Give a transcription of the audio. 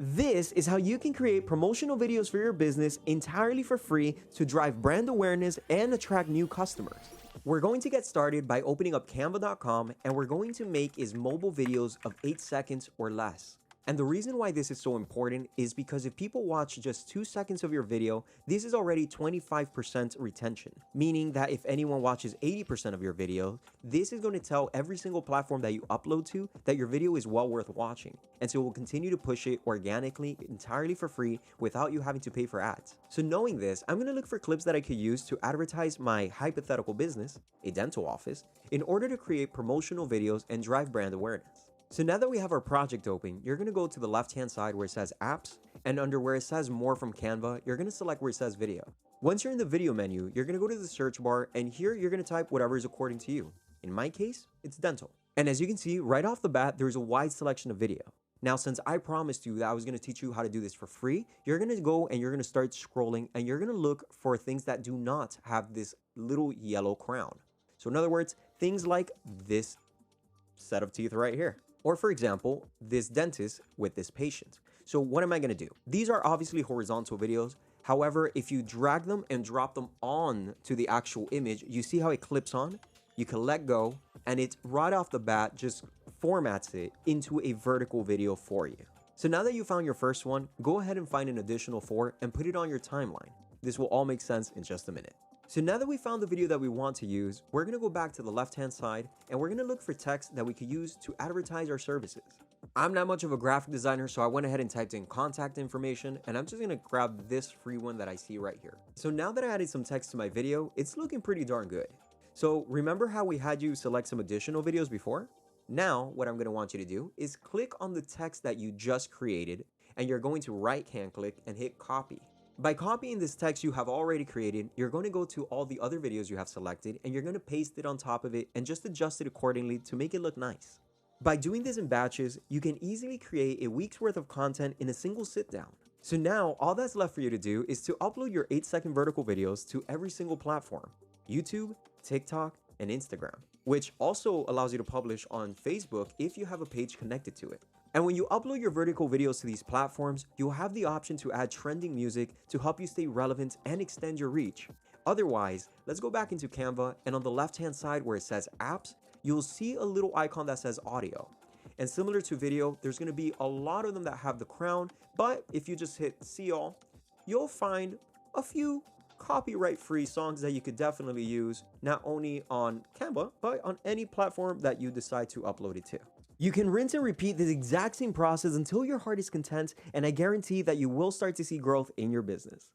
This is how you can create promotional videos for your business entirely for free to drive brand awareness and attract new customers. We're going to get started by opening up canva.com, and we're going to make is mobile videos of 8 seconds or less. And the reason why this is so important is because if people watch just 2 seconds of your video, this is already 25% retention, meaning that if anyone watches 80% of your video, this is going to tell every single platform that you upload to that your video is well worth watching. And so we'll continue to push it organically, entirely for free, without you having to pay for ads. So knowing this, I'm going to look for clips that I could use to advertise my hypothetical business, a dental office, in order to create promotional videos and drive brand awareness. So now that we have our project open, you're going to go to the left-hand side where it says apps, and under where it says more from Canva, you're going to select where it says video. Once you're in the video menu, you're going to go to the search bar, and here you're going to type whatever is according to you. In my case, it's dental. And as you can see, right off the bat, there's a wide selection of video. Now, since I promised you that I was going to teach you how to do this for free, you're going to go and you're going to start scrolling, and you're going to look for things that do not have this little yellow crown. So in other words, things like this set of teeth right here. Or for example, this dentist with this patient. So what am I going to do? These are obviously horizontal videos. However, if you drag them and drop them on to the actual image, you see how it clips on? You can let go, and it right off the bat just formats it into a vertical video for you. So now that you found your first one, go ahead and find an additional 4 and put it on your timeline. This will all make sense in just a minute. So now that we found the video that we want to use, we're going to go back to the left-hand side, and we're going to look for text that we could use to advertise our services. I'm not much of a graphic designer, so I went ahead and typed in contact information, and I'm just going to grab this free one that I see right here. So now that I added some text to my video, it's looking pretty darn good. So remember how we had you select some additional videos before? Now, what I'm going to want you to do is click on the text that you just created, and you're going to right-hand click and hit copy. By copying this text you have already created, you're going to go to all the other videos you have selected, and you're going to paste it on top of it and just adjust it accordingly to make it look nice. By doing this in batches, you can easily create a week's worth of content in a single sit down. So now all that's left for you to do is to upload your 8-second vertical videos to every single platform: YouTube, TikTok, and Instagram, which also allows you to publish on Facebook if you have a page connected to it. And when you upload your vertical videos to these platforms, you'll have the option to add trending music to help you stay relevant and extend your reach. Otherwise, let's go back into Canva, and on the left-hand side where it says apps, you'll see a little icon that says audio. And similar to video, there's going to be a lot of them that have the crown, but if you just hit see all, you'll find a few copyright-free songs that you could definitely use, not only on Canva, but on any platform that you decide to upload it to. You can rinse and repeat this exact same process until your heart is content, and I guarantee that you will start to see growth in your business.